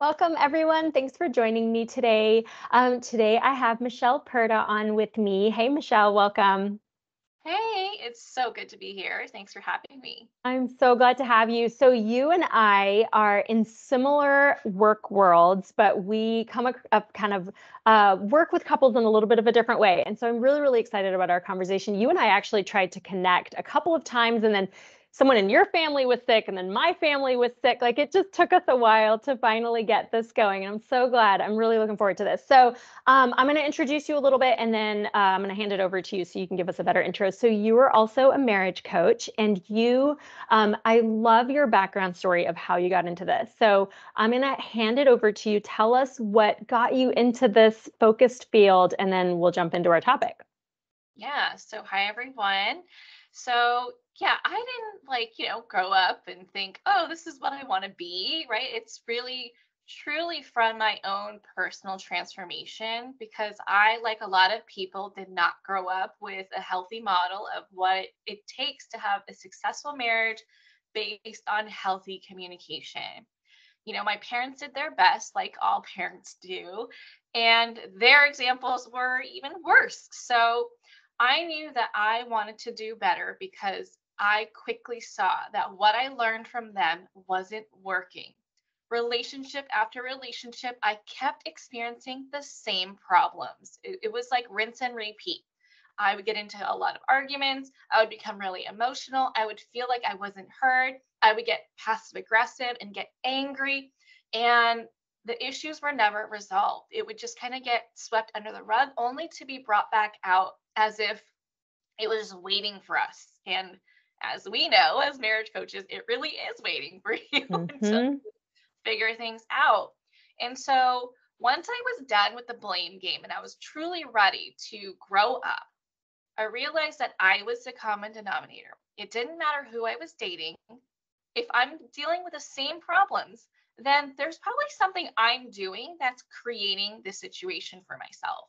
Welcome, everyone. Thanks for joining me today. Today, I have Michelle Purta on with me. Hey, Michelle, welcome. Hey, it's so good to be here. Thanks for having me. I'm so glad to have you. So, you and I are in similar work worlds, but we come up kind of work with couples in a little bit of a different way. And so, I'm really, really excited about our conversation. You and I actually tried to connect a couple of times, and then someone in your family was sick, and then my family was sick. Like it just took us a while to finally get this going. And I'm so glad. I'm really looking forward to this. So, I'm going to introduce you a little bit and then I'm going to hand it over to you so you can give us a better intro. So, you are also a marriage coach, and I love your background story of how you got into this. So, I'm going to hand it over to you. Tell us what got you into this focused field, and then we'll jump into our topic. Yeah, so hi everyone. So, I didn't grow up and think, "Oh, this is what I want to be," right? It's really truly from my own personal transformation because I, like a lot of people, did not grow up with a healthy model of what it takes to have a successful marriage based on healthy communication. My parents did their best, like all parents do, and their examples were even worse. So I knew that I wanted to do better because I quickly saw that what I learned from them wasn't working. Relationship after relationship, I kept experiencing the same problems. It was like rinse and repeat. I would get into a lot of arguments. I would become really emotional. I would feel like I wasn't heard. I would get passive aggressive and get angry. And the issues were never resolved. It would just kind of get swept under the rug, only to be brought back out as if it was waiting for us. And as we know, as marriage coaches, it really is waiting for you until Hmm. figure things out. And so once I was done with the blame game and I was truly ready to grow up, I realized that I was the common denominator. It didn't matter who I was dating. If I'm dealing with the same problems, then there's probably something I'm doing that's creating this situation for myself.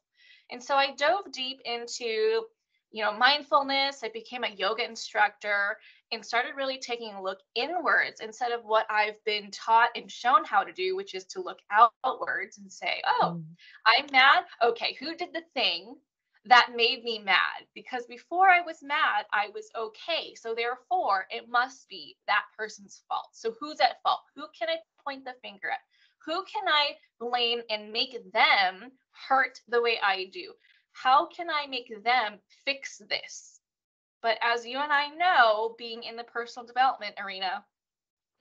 And so I dove deep into, mindfulness. I became a yoga instructor and started really taking a look inwards instead of what I've been taught and shown how to do, which is to look outwards and say, "Oh, I'm mad. Okay, who did the thing that made me mad? Because before I was mad, I was okay. So therefore, it must be that person's fault. So who's at fault? Who can I point the finger at? Who can I blame and make them hurt the way I do? How can I make them fix this?" But as you and I know, being in the personal development arena,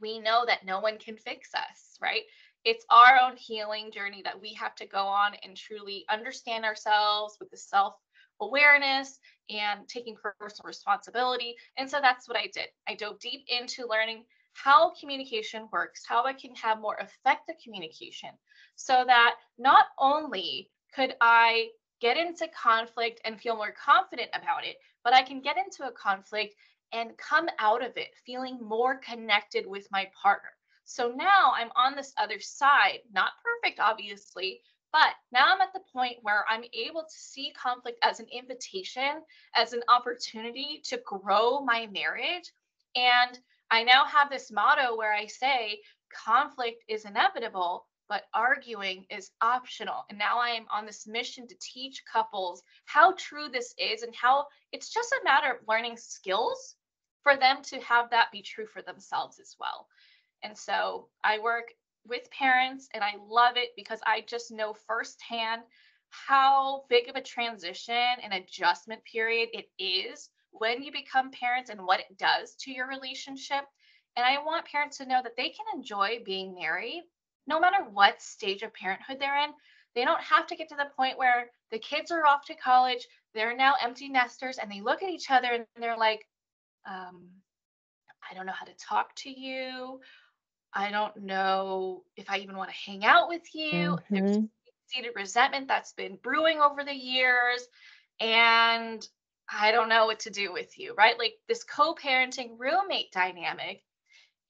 we know that no one can fix us, right? It's our own healing journey that we have to go on and truly understand ourselves with the self awareness and taking personal responsibility. And so that's what I did. I dove deep into learning how communication works, how I can have more effective communication, so that not only could I get into conflict and feel more confident about it, but I can get into a conflict and come out of it feeling more connected with my partner. So now I'm on this other side, not perfect, obviously, but now I'm at the point where I'm able to see conflict as an invitation, as an opportunity to grow my marriage. And I now have this motto where I say, conflict is inevitable, but arguing is optional. And now I am on this mission to teach couples how true this is and how it's just a matter of learning skills for them to have that be true for themselves as well. And so I work with parents and I love it because I just know firsthand how big of a transition and adjustment period it is when you become parents and what it does to your relationship. And I want parents to know that they can enjoy being married no matter what stage of parenthood they're in. They don't have to get to the point where the kids are off to college, they're now empty nesters, and they look at each other and they're like, um, I don't know how to talk to you. I don't know if I even want to hang out with you. There's Hmm. seated resentment that's been brewing over the years. And I don't know what to do with you, right? Like this co parenting roommate dynamic.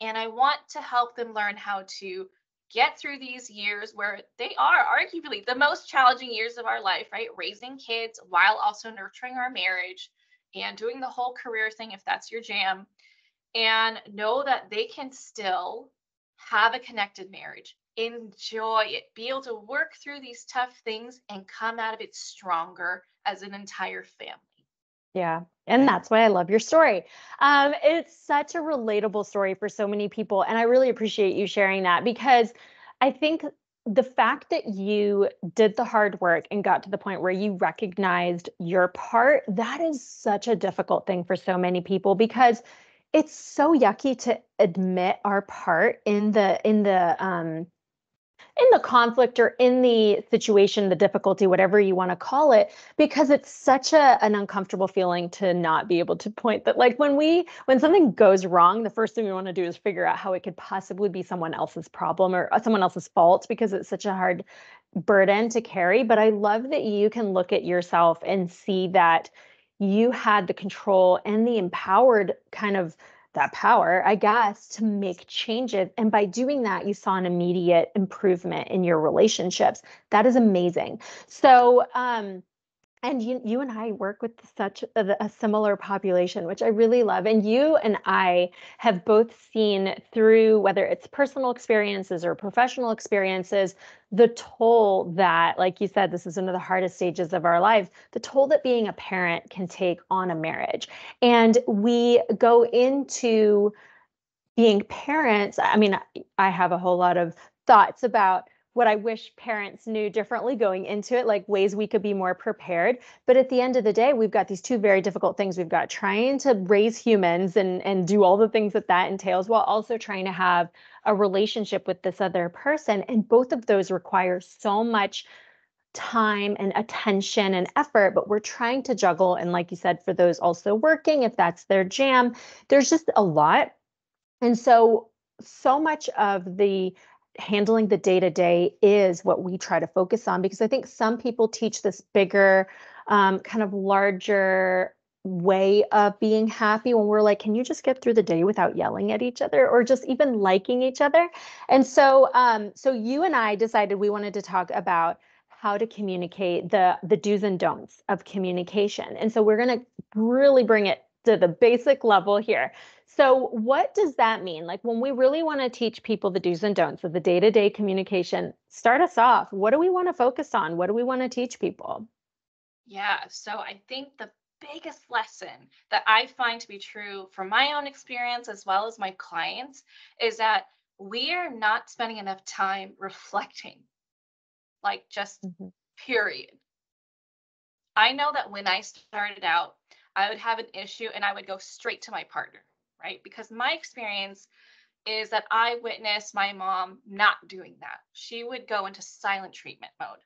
And I want to help them learn how to get through these years where they are arguably the most challenging years of our life, right? Raising kids while also nurturing our marriage and doing the whole career thing if that's your jam, and know that they can still have a connected marriage enjoy it, be able to work through these tough things and come out of it stronger as an entire family. Yeah. And that's why I love your story. It's such a relatable story for so many people. And I really appreciate you sharing that because I think the fact that you did the hard work and got to the point where you recognized your part, that is such a difficult thing for so many people because it's so yucky to admit our part in the conflict or in the situation, the difficulty, whatever you want to call it, because it's such an uncomfortable feeling to not be able to point that, like when something goes wrong, the first thing we want to do is figure out how it could possibly be someone else's problem or someone else's fault because it's such a hard burden to carry. But I love that you can look at yourself and see that you had the control and the empowered kind of that power, I guess, to make changes. And by doing that, you saw an immediate improvement in your relationships. That is amazing. So, and you and I work with such a similar population, which I really love. And you and I have both seen through whether it's personal experiences or professional experiences, the toll that, like you said, this is one of the hardest stages of our lives, the toll that being a parent can take on a marriage. And we go into being parents. I mean, I have a whole lot of thoughts about what I wish parents knew differently going into it, like ways we could be more prepared. But at the end of the day, we've got these two very difficult things. We've got trying to raise humans and do all the things that that entails while also trying to have a relationship with this other person. And both of those require so much time and attention and effort, but we're trying to juggle. And like you said, for those also working, if that's their jam, there's just a lot. And so much of the handling the day to day is what we try to focus on because I think some people teach this bigger, kind of larger way of being happy when we're like, can you just get through the day without yelling at each other or just even liking each other? And so you and I decided we wanted to talk about how to communicate the do's and don'ts of communication. And so we're going to really bring it to the basic level here. So, what does that mean? Like, when we really want to teach people the do's and don'ts of the day to day communication, start us off. What do we want to focus on? What do we want to teach people? Yeah, so I think the biggest lesson that I find to be true from my own experience as well as my clients is that we are not spending enough time reflecting, like just Mhm. period. I know that when I started out, I would have an issue and I would go straight to my partner, right? Because my experience is that I witnessed my mom not doing that. She would go into silent treatment mode.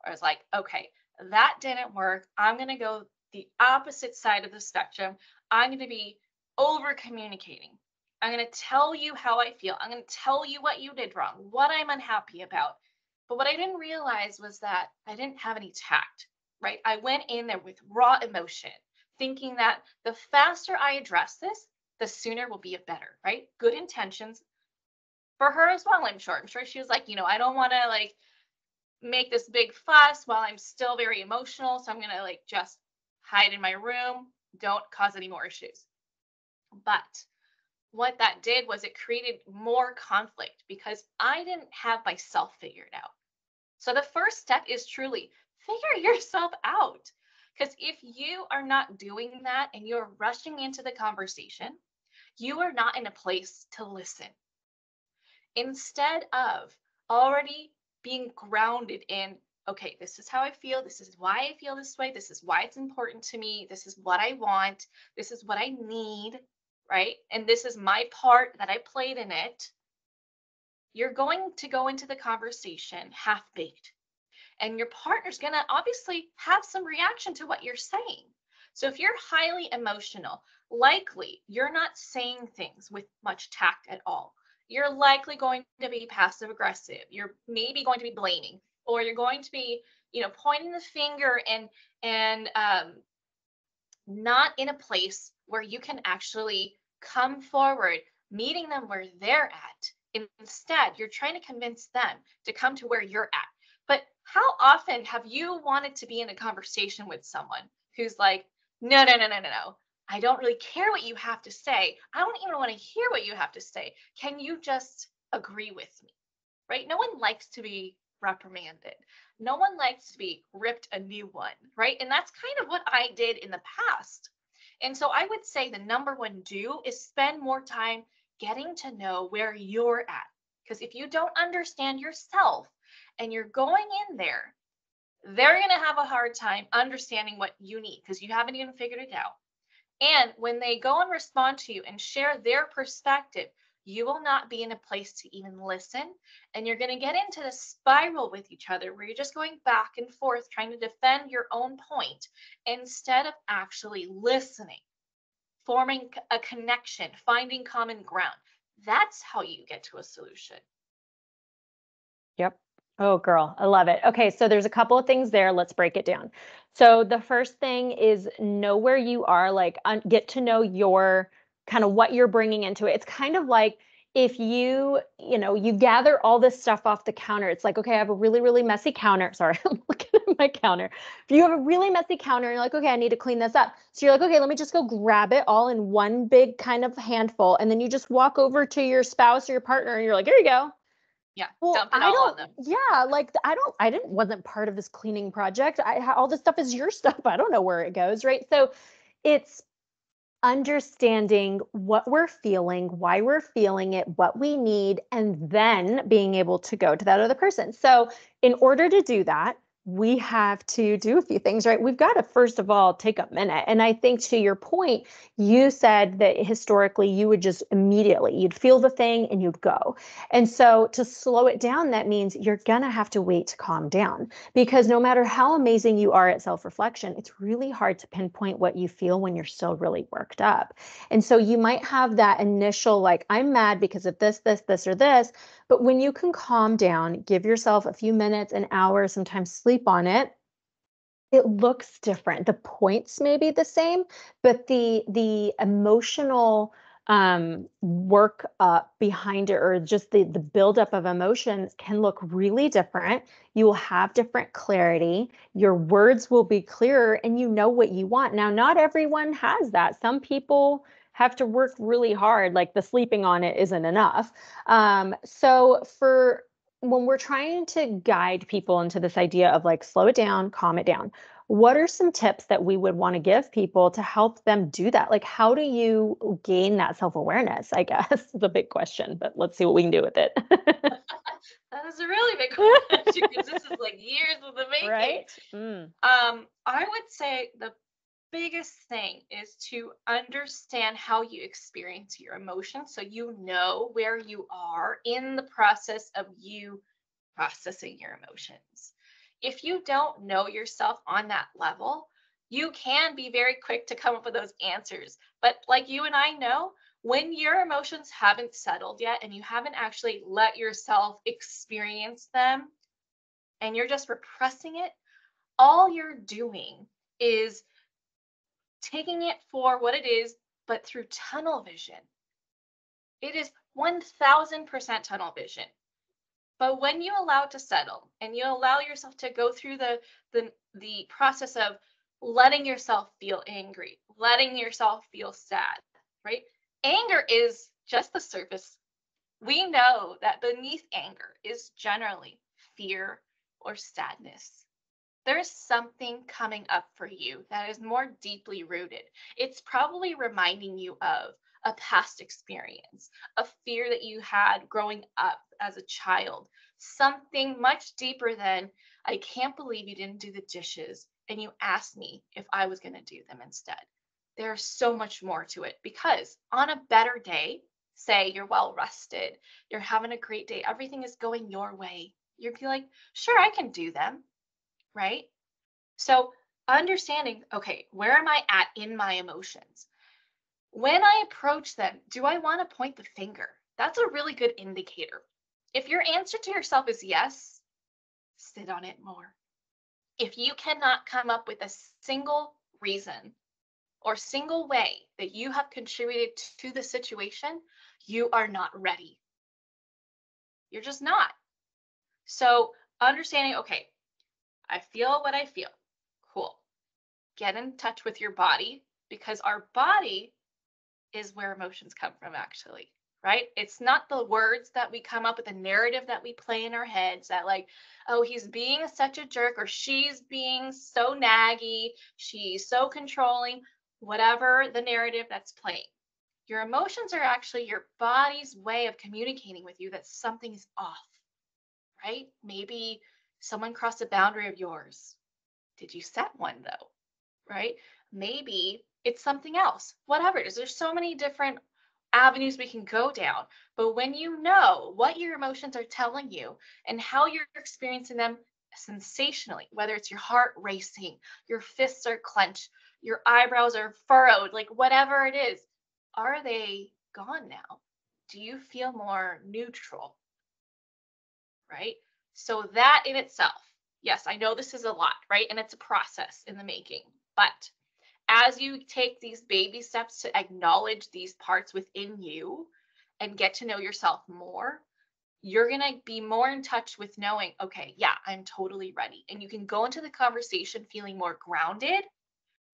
I was like, okay, that didn't work. I'm going to go the opposite side of the spectrum. I'm going to be over communicating. I'm going to tell you how I feel. I'm going to tell you what you did wrong, what I'm unhappy about. But what I didn't realize was that I didn't have any tact, right? I went in there with raw emotion, thinking that the faster I address this, the sooner will be a better, right? Good intentions for her as well, I'm sure. I'm sure she was like, I don't want to like make this big fuss while I'm still very emotional. So I'm going to like just hide in my room, don't cause any more issues. But what that did was it created more conflict because I didn't have myself figured out. So the first step is truly figure yourself out. Because if you are not doing that and you're rushing into the conversation, you are not in a place to listen. Instead of already being grounded in, okay, this is how I feel. This is why I feel this way. This is why it's important to me. This is what I want. This is what I need, right? And this is my part that I played in it. You're going to go into the conversation half baked. And your partner's going to obviously have some reaction to what you're saying. So if you're highly emotional, likely you're not saying things with much tact at all. You're likely going to be passive aggressive. You're maybe going to be blaming, or you're going to be, pointing the finger and not in a place where you can actually come forward, meeting them where they're at. Instead, you're trying to convince them to come to where you're at. But how often have you wanted to be in a conversation with someone who's like, no, no, no, no, no, no. I don't really care what you have to say. I don't even want to hear what you have to say. Can you just agree with me? right? No one likes to be reprimanded. No one likes to be ripped a new one, right? And that's kind of what I did in the past. And so I would say the number one do is spend more time getting to know where you're at. Because if you don't understand yourself and you're going in there, they're going to have a hard time understanding what you need because you haven't even figured it out. And when they go and respond to you and share their perspective, you will not be in a place to even listen. And you're going to get into the spiral with each other where you're just going back and forth trying to defend your own point instead of actually listening, forming a connection, finding common ground. That's how you get to a solution. Yep. Oh, girl, I love it. Okay, so there's a couple of things there. Let's break it down. So the first thing is know where you are, like get to know your kind of what you're bringing into it. It's kind of like if you gather all this stuff off the counter. It's like, okay, I have a really, really messy counter. Sorry, I'm looking at my counter. If you have a really messy counter and you're like, okay, I need to clean this up. So you're like, okay, let me just go grab it all in one big kind of handful. And then you just walk over to your spouse or your partner and you're like, here you go. Yeah, Well, dump it I all on don't, them. yeah, like wasn't part of this cleaning project. All this stuff is your stuff. I don't know where it goes, right? So it's understanding what we're feeling, why we're feeling it, what we need, and then being able to go to that other person. So in order to do that, we have to do a few things, right? We've got to, first of all, take a minute. And I think to your point, you said that historically you would just immediately, you'd feel the thing and you'd go. And so to slow it down, that means you're going to have to wait to calm down because no matter how amazing you are at self-reflection, it's really hard to pinpoint what you feel when you're still really worked up. And so you might have that initial, like, I'm mad because of this, this, or this. But when you can calm down, give yourself a few minutes, an hour, sometimes sleep on it, it looks different. The points may be the same, but the emotional work up behind it, or just the buildup of emotions, can look really different. You will have different clarity. Your words will be clearer, and you know what you want. Now, not everyone has that. Some people have to work really hard. Like the sleeping on it isn't enough. So for when we're trying to guide people into this idea of like slow it down, calm it down, what are some tips that we would want to give people to help them do that? Like, how do you gain that self-awareness? I guess is a big question, but let's see what we can do with it. That is a really big question because this is like years of the making. Right? Mm. I would say the biggest thing is to understand how you experience your emotions so you know where you are in the process of you processing your emotions. If you don't know yourself on that level, you can be very quick to come up with those answers. But like you and I know, when your emotions haven't settled yet and you haven't actually let yourself experience them and you're just repressing it, all you're doing is taking it for what it is, but through tunnel vision. It is 1000% tunnel vision. But when you allow it to settle and you allow yourself to go through the process of letting yourself feel angry, letting yourself feel sad, right? Anger is just the surface. We know that beneath anger is generally fear or sadness. There's something coming up for you that is more deeply rooted. It's probably reminding you of a past experience, a fear that you had growing up as a child, something much deeper than, I can't believe you didn't do the dishes and you asked me if I was going to do them instead. There's so much more to it because on a better day, say you're well rested, you're having a great day, everything is going your way. You'd be like, sure, I can do them, right? So understanding, okay, where am I at in my emotions? When I approach them, do I want to point the finger? That's a really good indicator. If your answer to yourself is yes, sit on it more. If you cannot come up with a single reason or single way that you have contributed to the situation, you are not ready. You're just not. So understanding, okay, I feel what I feel. Cool. Get in touch with your body because our body is where emotions come from, actually, right? It's not the words that we come up with, a narrative that we play in our heads that like, oh, he's being such a jerk, or she's being so naggy, she's so controlling, whatever the narrative that's playing. Your emotions are actually your body's way of communicating with you that something is off, right? Maybe someone crossed a boundary of yours. Did you set one though? Right? Maybe it's something else, whatever it is. There's so many different avenues we can go down. But when you know what your emotions are telling you and how you're experiencing them sensationally, whether it's your heart racing, your fists are clenched, your eyebrows are furrowed, like whatever it is, are they gone now? Do you feel more neutral? Right? So that in itself, yes, I know this is a lot, right? And it's a process in the making. But as you take these baby steps to acknowledge these parts within you and get to know yourself more, you're going to be more in touch with knowing, okay, yeah, I'm totally ready. And you can go into the conversation feeling more grounded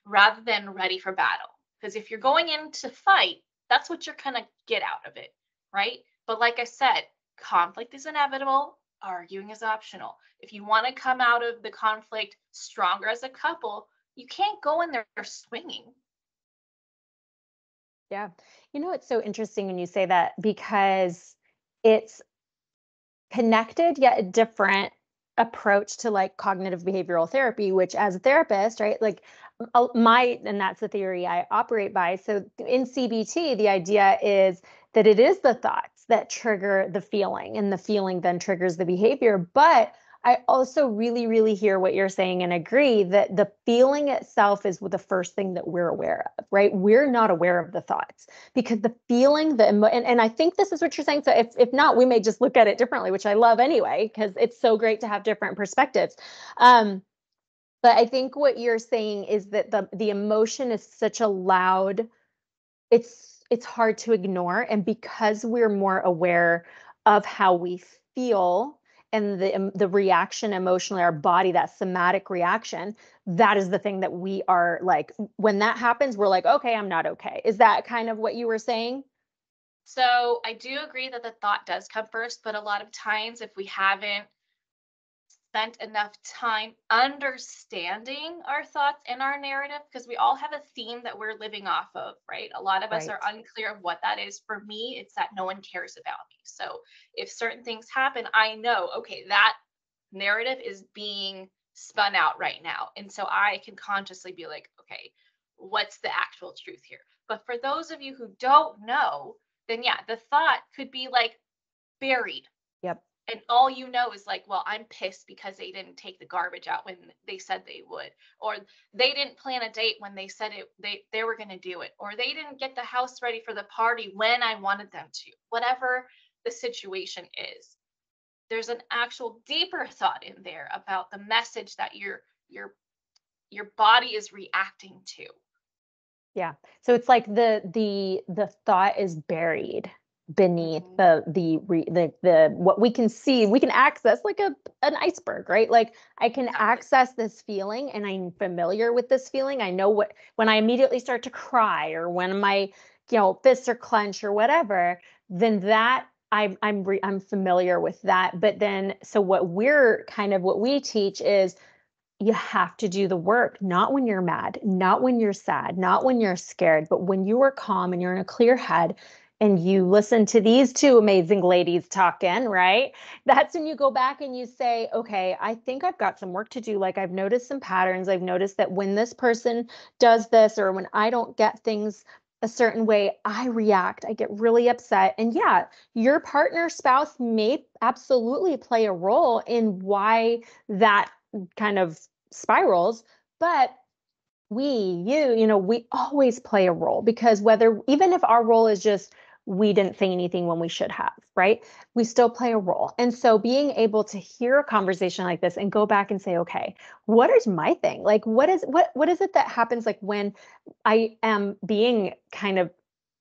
rather than ready for battle. Because if you're going in to fight, that's what you're going to get out of it, right? But like I said, conflict is inevitable, arguing is optional. If you want to come out of the conflict stronger as a couple, you can't go in there swinging. Yeah. It's so interesting when you say that, because it's connected yet a different approach to like cognitive behavioral therapy, which as a therapist, right, like and that's the theory I operate by. So in CBT, the idea is that it is the thoughts that trigger the feeling, and the feeling then triggers the behavior. But I also really, really hear what you're saying and agree that the feeling itself is the first thing that we're aware of, right? We're not aware of the thoughts, because the feeling, and I think this is what you're saying. So if not, we may just look at it differently, which I love anyway, because it's so great to have different perspectives. But I think what you're saying is that the emotion is such a loud, it's hard to ignore. And because we're more aware of how we feel and the reaction emotionally, our body, that somatic reaction, that is the thing that we are like, when that happens, we're like, okay, I'm not okay. Is that kind of what you were saying? So I do agree that the thought does come first, but a lot of times if we haven't spent enough time understanding our thoughts and our narrative, because we all have a theme that we're living off of, right? A lot of us Right. are unclear of what that is. For me, it's that no one cares about me. So if certain things happen, I know, okay, that narrative is being spun out right now. And so I can consciously be like, okay, what's the actual truth here? But for those of you who don't know, then yeah, the thought could be like buried, Yep. and all you know is like, well, I'm pissed because they didn't take the garbage out when they said they would, or they didn't plan a date when they said they were going to do it, or they didn't get the house ready for the party when I wanted them to. Whatever the situation is, there's an actual deeper thought in there about the message that your body is reacting to. Yeah. So it's like the thought is buried beneath Mhm. the what we can see, we can access, like an iceberg, right? Like I can Exactly. access this feeling, and I'm familiar with this feeling. I know what, when I immediately start to cry, or when my, fists are clenched or whatever, then that I'm familiar with that. But then, so what we teach is, you have to do the work, not when you're mad, not when you're sad, not when you're scared, but when you are calm and you're in a clear head and you listen to these two amazing ladies talking, right? That's when you go back and you say, okay, I think I've got some work to do. Like, I've noticed some patterns. I've noticed that when this person does this, or when I don't get things a certain way, I react, I get really upset. And yeah, your partner, spouse may absolutely play a role in why that kind of spirals. But we always play a role, because even if our role is just, we didn't say anything when we should have, right? We still play a role. And so being able to hear a conversation like this and go back and say, okay, what is my thing? Like, what is it that happens, like when I am being kind of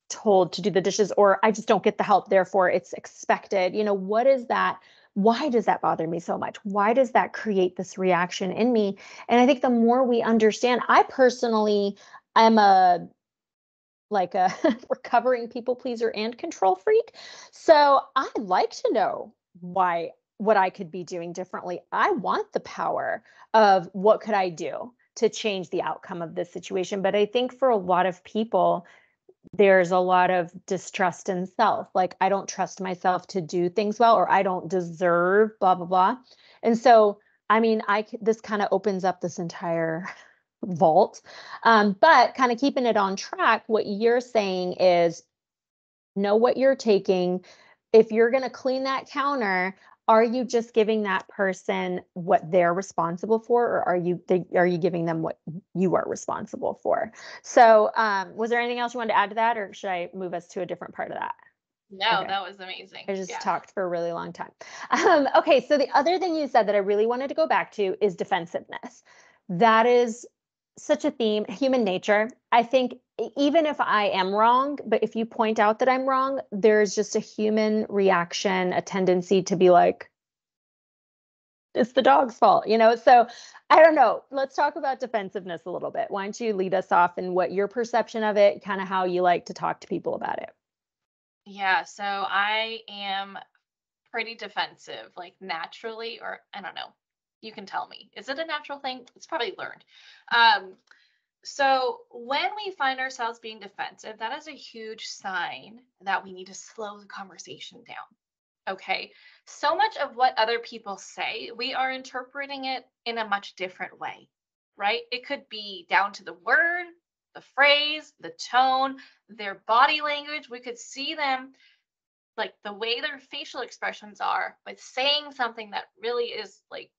told to do the dishes, or I just don't get the help, therefore it's expected. What is that? Why does that bother me so much? Why does that create this reaction in me? And I think the more we understand, I personally am like a recovering people pleaser and control freak. So I'd like to know what I could be doing differently. I want the power of what could I do to change the outcome of this situation. But I think for a lot of people, there's a lot of distrust in self. Like, I don't trust myself to do things well, or I don't deserve blah, blah, blah. And so, I mean, this kind of opens up this entire vault. But kind of keeping it on track, what you're saying is know what you're taking. If you're going to clean that counter, are you just giving that person what they're responsible for, or are you giving them what you are responsible for? So, was there anything else you wanted to add to that, or should I move us to a different part of that? No, Okay. that was amazing. I just Yeah. talked for a really long time. Okay, so the other thing you said that I really wanted to go back to is defensiveness. That is such a theme, human nature. I think even if I am wrong, but if you point out that I'm wrong, there's just a human reaction, a tendency to be like, it's the dog's fault, you know? So I don't know. Let's talk about defensiveness a little bit. Why don't you lead us off in what your perception of it, kind of how you like to talk to people about it? Yeah, so I am pretty defensive, like naturally, or I don't know. You can tell me. Is it a natural thing? It's probably learned. Um, so when we find ourselves being defensive, that is a huge sign that we need to slow the conversation down. Okay. So much of what other people say, we are interpreting it in a much different way, right? It could be down to the word, the phrase, the tone, their body language. We could see them, like the way their facial expressions are, but saying something that really is like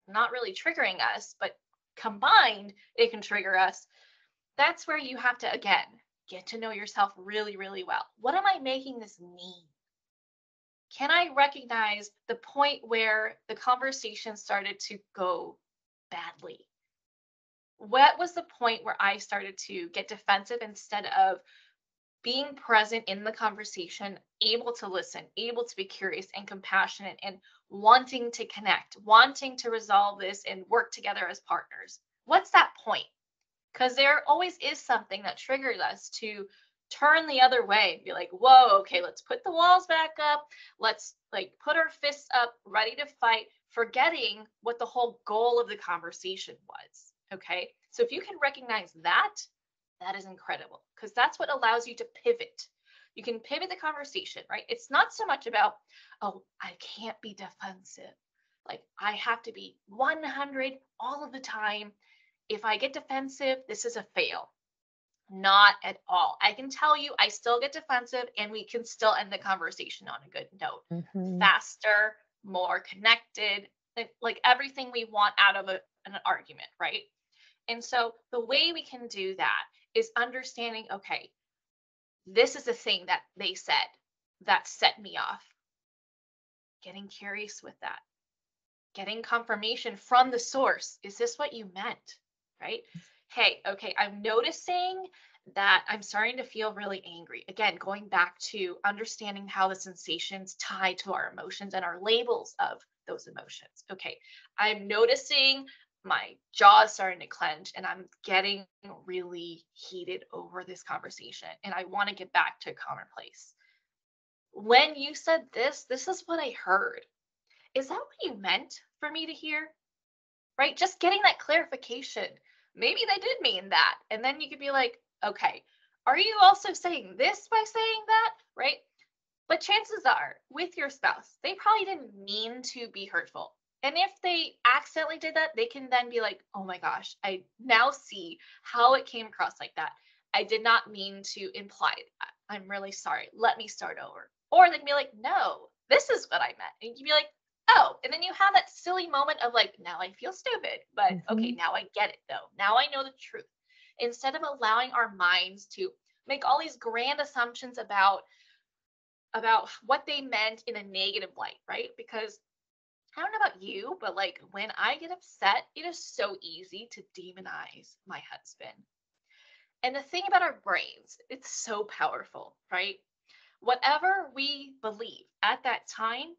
not really triggering us, but combined, it can trigger us. That's where you have to, again, get to know yourself really, really well. What am I making this mean? Can I recognize the point where the conversation started to go badly? What was the point where I started to get defensive instead of being present in the conversation, able to listen, able to be curious and compassionate, and wanting to connect, wanting to resolve this and work together as partners? What's that point? Because there always is something that triggers us to turn the other way and be like, whoa, okay, let's put the walls back up. Let's like put our fists up, ready to fight, forgetting what the whole goal of the conversation was. Okay. So if you can recognize that, that is incredible, because that's what allows you to pivot. You can pivot the conversation, right? It's not so much about, oh, I can't be defensive. Like I have to be 100 all of the time. If I get defensive, this is a fail. Not at all. I can tell you, I still get defensive and we can still end the conversation on a good note. Mhm. Faster, more connected, like everything we want out of an argument, right? And so the way we can do that is understanding, okay, this is the thing that they said that set me off. Getting curious with that, getting confirmation from the source. Is this what you meant? Right? Hey, okay, I'm noticing that I'm starting to feel really angry. Again, going back to understanding how the sensations tie to our emotions and our labels of those emotions. Okay, I'm noticing my jaw is starting to clench and I'm getting really heated over this conversation and I want to get back to a calmer place. When you said this is what I heard. Is that what you meant for me to hear? Right? Just getting that clarification. Maybe they did mean that. And then you could be like, okay, are you also saying this by saying that? Right? But chances are, with your spouse, they probably didn't mean to be hurtful. And if they accidentally did that, they can then be like, oh my gosh, I now see how it came across like that. I did not mean to imply that. I'm really sorry. Let me start over. Or they can be like, no, this is what I meant. And you can be like, oh, and then you have that silly moment of like, now I feel stupid, but okay, Mhm. now I get it though. Now I know the truth. Instead of allowing our minds to make all these grand assumptions about what they meant in a negative light, right? Because I don't know about you, but like when I get upset, it is so easy to demonize my husband. And the thing about our brains, it's so powerful, right? Whatever we believe at that time,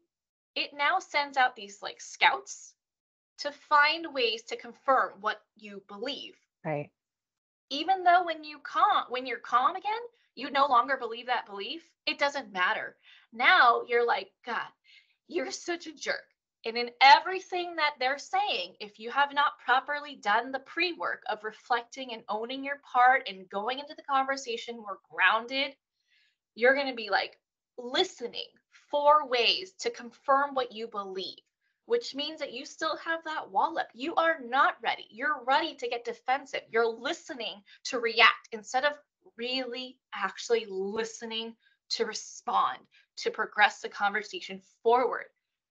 it now sends out these like scouts to find ways to confirm what you believe. Right. Even though when you're calm again, You no longer believe that belief. It doesn't matter. Now you're like, God, you're such a jerk. And in everything that they're saying, if you have not properly done the pre work of reflecting and owning your part and going into the conversation more grounded, you're going to be like listening for ways to confirm what you believe, which means that you still have that wall up. You are not ready. You're ready to get defensive. You're listening to react instead of really actually listening to respond, to progress the conversation forward.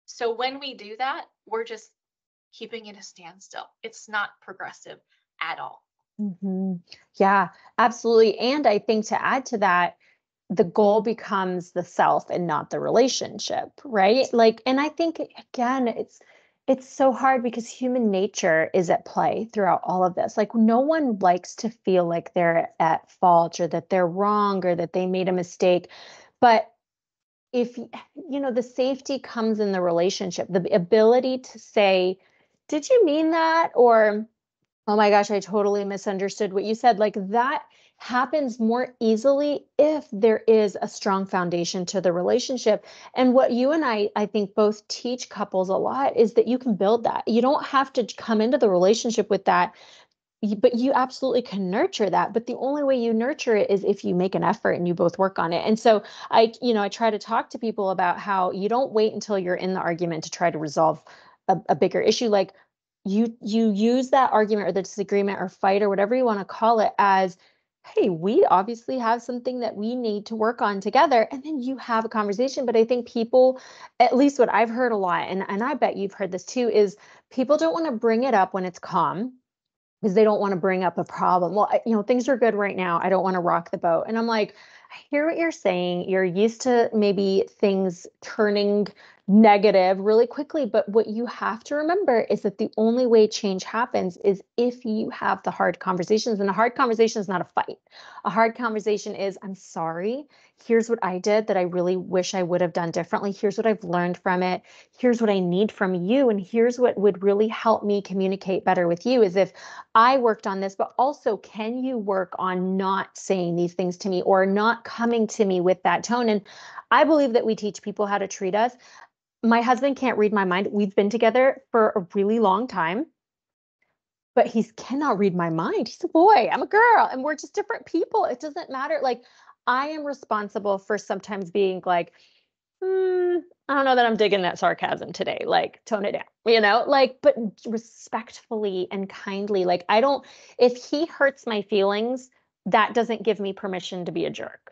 So when we do that, we're just keeping it a standstill. It's not progressive at all. Yeah, absolutely. And I think to add to that, the goal becomes the self and not the relationship, right? Like, and I think again, it's so hard because human nature is at play throughout all of this. Like, no one likes to feel like they're at fault or that they're wrong or that they made a mistake. But if the safety comes in the relationship, the ability to say, did you mean that? Or, oh my gosh, I totally misunderstood what you said. Like, that happens more easily if there is a strong foundation to the relationship. And what you and I think both teach couples a lot is that you can build that. You don't have to come into the relationship with that, but you absolutely can nurture that. But the only way you nurture it is if you make an effort and you both work on it. And so I try to talk to people about how you don't wait until you're in the argument to try to resolve a bigger issue. Like, you use that argument or the disagreement or fight or whatever you want to call it as, hey, we obviously have something that we need to work on together. And then you have a conversation. But I think people, at least what I've heard a lot, and I bet you've heard this too, is people don't want to bring it up when it's calm because they don't want to bring up a problem. Well, things are good right now. I don't want to rock the boat. And I'm like, I hear what you're saying. You're used to maybe things turning negative really quickly. But what you have to remember is that the only way change happens is if you have the hard conversations. And a hard conversation is not a fight. A hard conversation is, I'm sorry. Here's what I did that I really wish I would have done differently. Here's what I've learned from it. Here's what I need from you. And here's what would really help me communicate better with you is if I worked on this, but also can you work on not saying these things to me or not coming to me with that tone? And I believe that we teach people how to treat us. My husband can't read my mind. We've been together for a really long time, but he cannot read my mind. He's a boy, I'm a girl, and we're just different people. It doesn't matter. Like, I am responsible for sometimes being like, I don't know that I'm digging that sarcasm today. Like, tone it down, like, but respectfully and kindly. Like, if he hurts my feelings, that doesn't give me permission to be a jerk.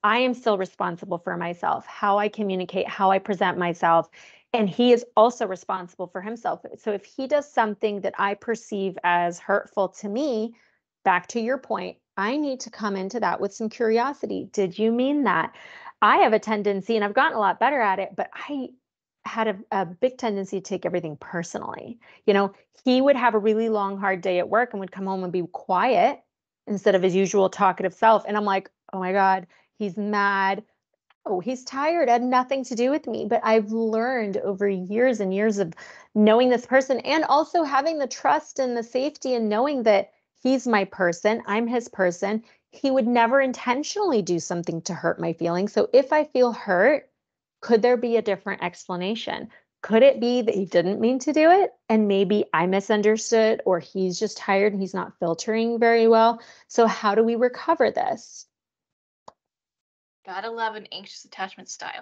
I am still responsible for myself, how I communicate, how I present myself. And he is also responsible for himself. So if he does something that I perceive as hurtful to me, back to your point, I need to come into that with some curiosity. Did you mean that? I have a tendency, and I've gotten a lot better at it, but I had a big tendency to take everything personally. He would have a really long, hard day at work and would come home and be quiet instead of his usual talkative self. And I'm like, oh my God, he's mad. Oh, he's tired. It had nothing to do with me. But I've learned over years and years of knowing this person and also having the trust and the safety and knowing that he's my person, I'm his person. He would never intentionally do something to hurt my feelings. So if I feel hurt, could there be a different explanation? Could it be that he didn't mean to do it and maybe I misunderstood or he's just tired and he's not filtering very well? So how do we recover this? Gotta love an anxious attachment style.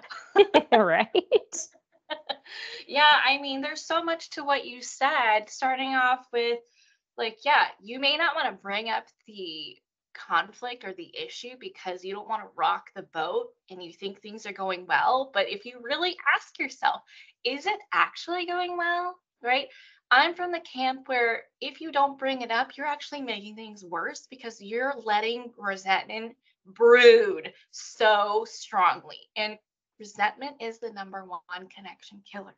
Right? Yeah, I mean, there's so much to what you said, starting off with, like, yeah, you may not want to bring up the conflict or the issue because you don't want to rock the boat and you think things are going well. But if you really ask yourself, is it actually going well? Right? I'm from the camp where if you don't bring it up, you're actually making things worse because you're letting resentment brood so strongly. And resentment is the number one connection killer.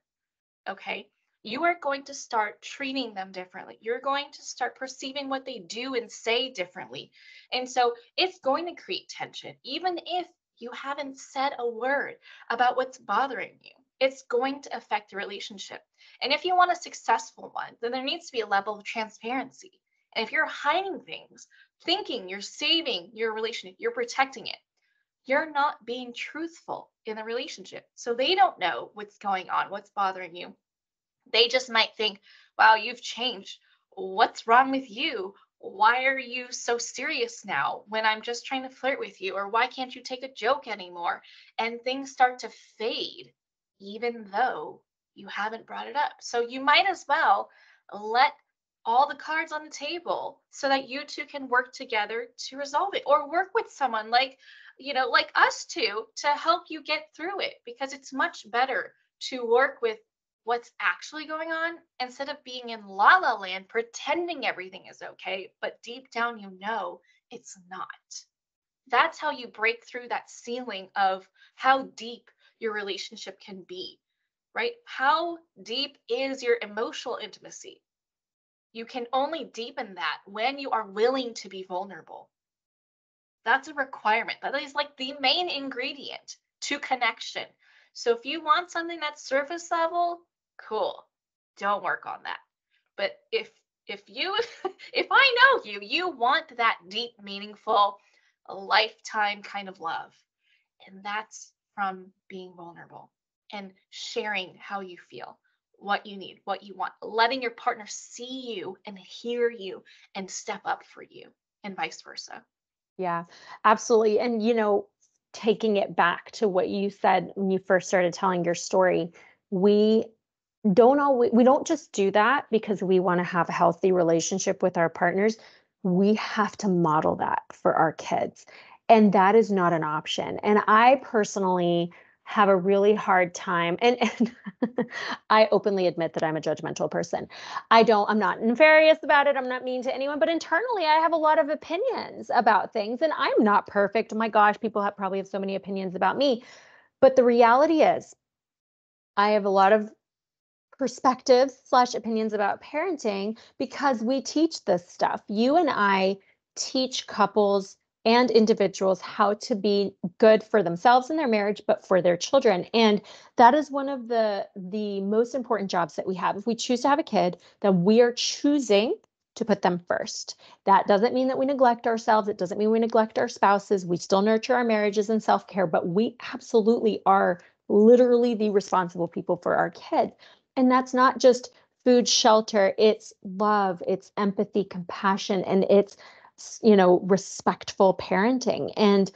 Okay. You are going to start treating them differently. You're going to start perceiving what they do and say differently. And so it's going to create tension, even if you haven't said a word about what's bothering you. It's going to affect the relationship. And if you want a successful one, then there needs to be a level of transparency. And if you're hiding things, thinking you're saving your relationship, you're protecting it, you're not being truthful in the relationship. So they don't know what's going on, what's bothering you. They just might think, wow, you've changed. What's wrong with you? Why are you so serious now when I'm just trying to flirt with you? Or why can't you take a joke anymore? And things start to fade, even though you haven't brought it up. So you might as well let all the cards on the table so that you two can work together to resolve it, or work with someone like, like us two, to help you get through it, because it's much better to work with what's actually going on instead of being in la la land pretending everything is okay, but deep down it's not. That's how you break through that ceiling of how deep your relationship can be, right? How deep is your emotional intimacy? You can only deepen that when you are willing to be vulnerable. That's a requirement. That is like the main ingredient to connection. So if you want something that's surface level, cool. Don't work on that. But if you if I know you, you want that deep, meaningful, lifetime kind of love. And that's from being vulnerable and sharing how you feel, what you need, what you want, letting your partner see you and hear you and step up for you, and vice versa. Yeah, absolutely. And, taking it back to what you said when you first started telling your story, we we don't just do that because we want to have a healthy relationship with our partners. We have to model that for our kids. And that is not an option. And I personally have a really hard time, and I openly admit that I'm a judgmental person. I'm not nefarious about it. I'm not mean to anyone, but internally I have a lot of opinions about things, and I'm not perfect. My gosh, people probably have so many opinions about me. But the reality is I have a lot of perspectives/opinions about parenting because we teach this stuff. You and I teach couples and individuals how to be good for themselves in their marriage, but for their children. And that is one of the most important jobs that we have. If we choose to have a kid, then we are choosing to put them first. That doesn't mean that we neglect ourselves. It doesn't mean we neglect our spouses. We still nurture our marriages and self-care, but we absolutely are literally the responsible people for our kids. And that's not just food, shelter, it's love, it's empathy, compassion, and it's, respectful parenting. And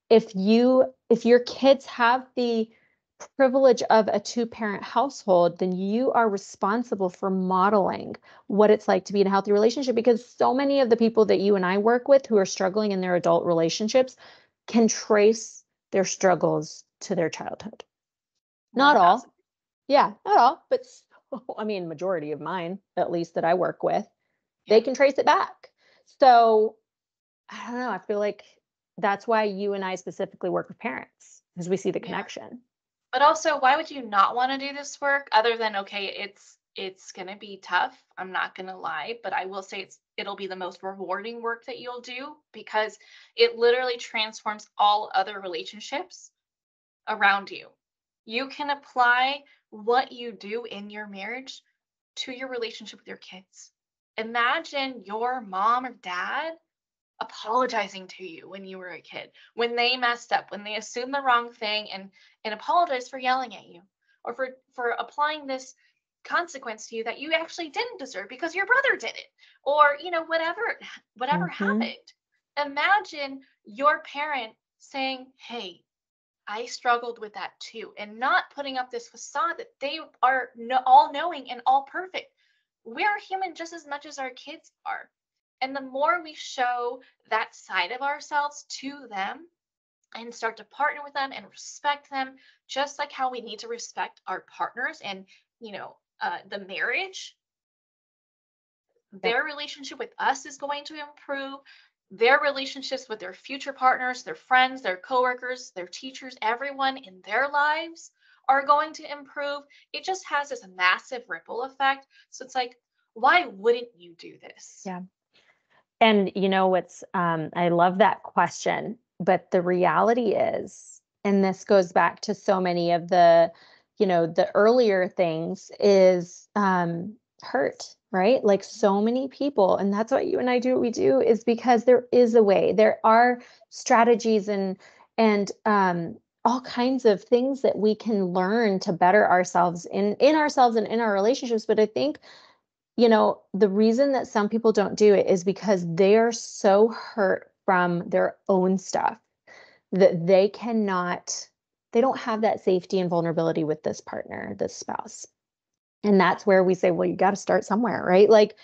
if your kids have the privilege of a two-parent household, then you are responsible for modeling what it's like to be in a healthy relationship, because so many of the people that you and I work with who are struggling in their adult relationships can trace their struggles to their childhood. Not all. Yeah, not all, but I mean, majority of mine, at least that I work with, they can trace it back. So I don't know. I feel like that's why you and I specifically work with parents, because we see the connection. But also, why would you not want to do this work other than, okay, it's going to be tough. I'm not going to lie, but I will say it'll be the most rewarding work that you'll do, because it literally transforms all other relationships around you. You can apply what you do in your marriage to your relationship with your kids. Imagine your mom or dad apologizing to you when you were a kid, when they messed up, when they assumed the wrong thing, and apologize for yelling at you, or for applying this consequence to you that you actually didn't deserve because your brother did it, or whatever happened. Imagine your parent saying, hey, I struggled with that too, and not putting up this facade that they are all knowing and all perfect. We're human just as much as our kids are. And the more we show that side of ourselves to them and start to partner with them and respect them, just like how we need to respect our partners and, the marriage, their relationship with us is going to improve. Their relationships with their future partners, their friends, their coworkers, their teachers, everyone in their lives are going to improve. It just has this massive ripple effect. So it's like, why wouldn't you do this? Yeah. And I love that question, but the reality is, and this goes back to so many of the earlier things, is hurt, right? Like so many people, and that's why you and I do what we do, is because there is a way. There are strategies and all kinds of things that we can learn to better ourselves in ourselves and in our relationships. But I think, the reason that some people don't do it is because they are so hurt from their own stuff that they don't have that safety and vulnerability with this partner, this spouse. And that's where we say, well, you got to start somewhere, right? Like,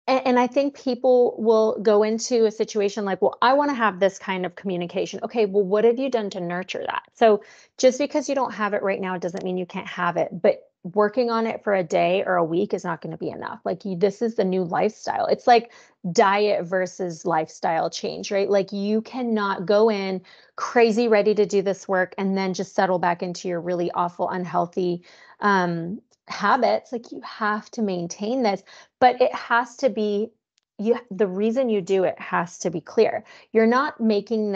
and I think people will go into a situation like, well, I want to have this kind of communication. Okay, well, what have you done to nurture that? So just because you don't have it right now doesn't mean you can't have it. But working on it for a day or a week is not going to be enough. Like this is the new lifestyle. It's like diet versus lifestyle change, right? Like you cannot go in crazy ready to do this work and then just settle back into your really awful, unhealthy habits. Like you have to maintain this, but it has to be the reason you do it has to be clear. You're not doing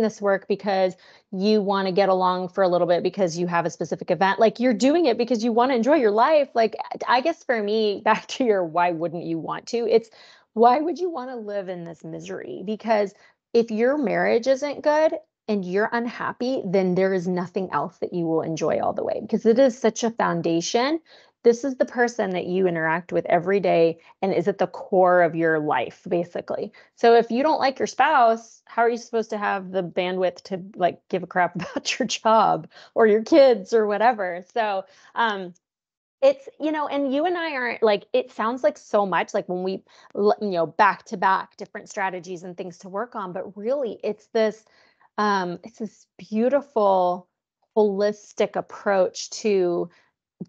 this work because you want to get along for a little bit because you have a specific event. Like you're doing it because you want to enjoy your life. Like I guess for me, back to your why wouldn't you want to? It's why would you want to live in this misery? Because if your marriage isn't good and you're unhappy, then there is nothing else that you will enjoy all the way because it is such a foundation. This is the person that you interact with every day and is at the core of your life, basically. So if you don't like your spouse, how are you supposed to have the bandwidth to like give a crap about your job or your kids or whatever? So it's, and you and I aren't like, it sounds like so much like when we, back to back different strategies and things to work on, but really it's this beautiful, holistic approach to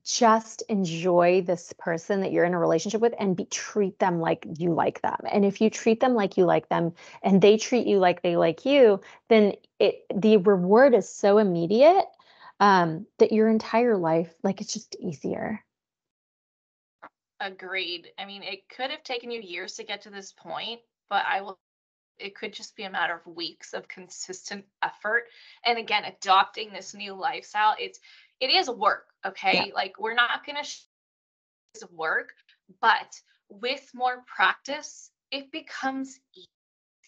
just enjoy this person that you're in a relationship with and treat them like you like them. And if you treat them like you like them and they treat you like they like you, then the reward is so immediate that your entire life, like it's just easier. Agreed. I mean, it could have taken you years to get to this point, but it could just be a matter of weeks of consistent effort. And again, adopting this new lifestyle, it is work, okay? Yeah. Like we're not going to work, but with more practice, it becomes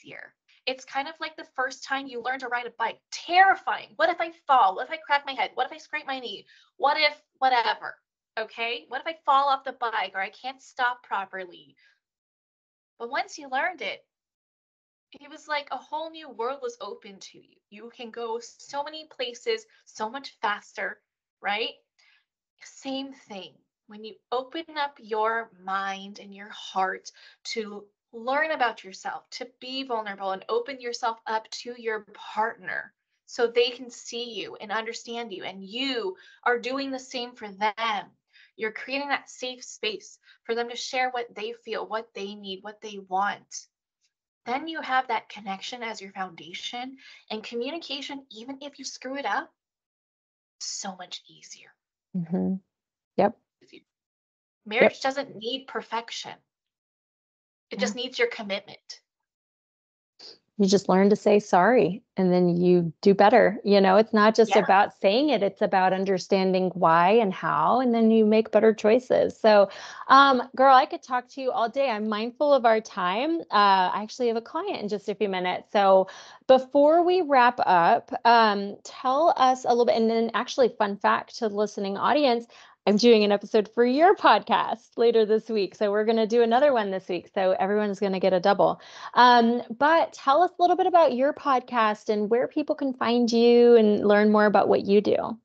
easier. It's kind of like the first time you learn to ride a bike. Terrifying. What if I fall? What if I crack my head? What if I scrape my knee? What if whatever? Okay? What if I fall off the bike or I can't stop properly? But once you learned it was like a whole new world was open to you. You can go so many places so much faster, right? Same thing. When you open up your mind and your heart to learn about yourself, to be vulnerable and open yourself up to your partner so they can see you and understand you, and you are doing the same for them. You're creating that safe space for them to share what they feel, what they need, what they want. Then you have that connection as your foundation, and communication, even if you screw it up, so much easier. Mm-hmm. Yep. Marriage doesn't need perfection. It Yeah. just needs your commitment. You just learn to say sorry and then you do better. It's not just Yeah. about saying it, it's about understanding why and how, and then you make better choices. So, girl, I could talk to you all day. I'm mindful of our time. I actually have a client in just a few minutes. So before we wrap up, tell us a little bit, and then actually fun fact to the listening audience, I'm doing an episode for your podcast later this week. So we're going to do another one this week. So everyone's going to get a double. But tell us a little bit about your podcast and where people can find you and learn more about what you do.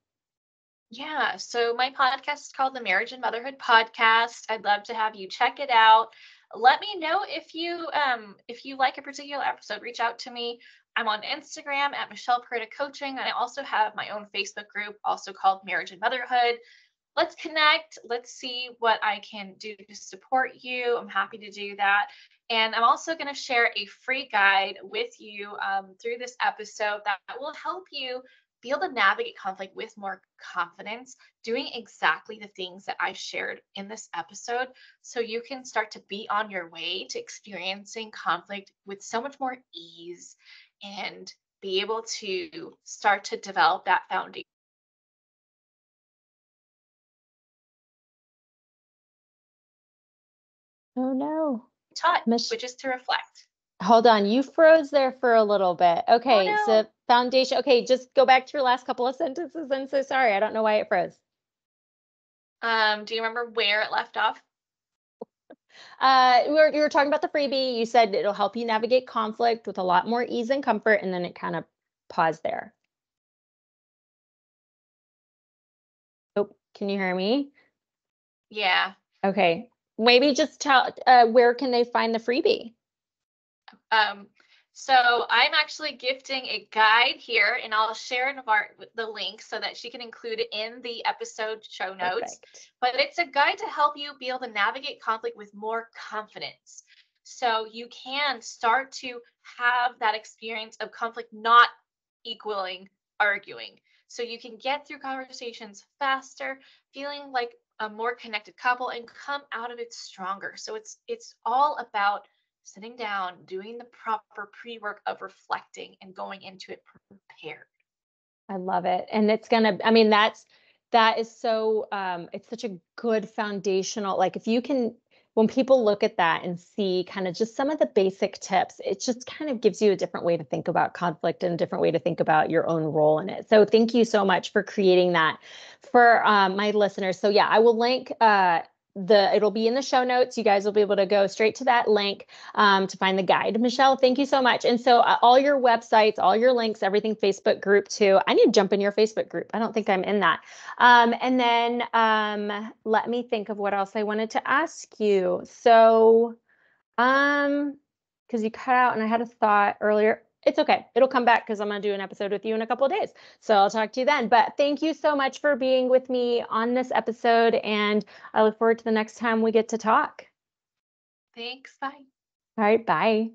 Yeah. So my podcast is called the Marriage and Motherhood Podcast. I'd love to have you check it out. Let me know if you like a particular episode. Reach out to me. I'm on Instagram at Michelle Purta Coaching. And I also have my own Facebook group, also called Marriage and Motherhood. Let's connect. Let's see what I can do to support you. I'm happy to do that. And I'm also going to share a free guide with you through this episode that will help you be able to navigate conflict with more confidence, doing exactly the things that I shared in this episode, so you can start to be on your way to experiencing conflict with so much more ease and be able to start to develop that foundation. Oh no. Taught, Mich- which is to reflect. Hold on, you froze there for a little bit. Oh Okay, so no. Foundation. Okay, just go back to your last couple of sentences. I'm so sorry. I don't know why it froze. Do you remember where it left off? You were talking about the freebie. You said it'll help you navigate conflict with a lot more ease and comfort, and then it kind of paused there. Oh, can you hear me? Yeah. Okay. Maybe just tell where can they find the freebie? So I'm actually gifting a guide here, and I'll share the link so that she can include it in the episode show notes. Perfect. But it's a guide to help you be able to navigate conflict with more confidence. So you can start to have that experience of conflict not equaling arguing. So you can get through conversations faster, feeling like a more connected couple, and come out of it stronger. So it's all about sitting down, doing the proper pre-work of reflecting and going into it prepared. I love it. And it's gonna, I mean, that is so it's such a good foundational, like if you can, when people look at that and see kind of just some of the basic tips, it just kind of gives you a different way to think about conflict and a different way to think about your own role in it. So thank you so much for creating that for my listeners. So yeah, I will link it'll be in the show notes. You guys will be able to go straight to that link to find the guide. Michelle, thank you so much. And so all your websites, all your links, everything Facebook group too. I need to jump in your Facebook group. I don't think I'm in that. And then let me think of what else I wanted to ask you. So, because you cut out and I had a thought earlier. It's okay. It'll come back because I'm going to do an episode with you in a couple of days. So I'll talk to you then. But thank you so much for being with me on this episode. And I look forward to the next time we get to talk. Thanks. Bye. All right. Bye.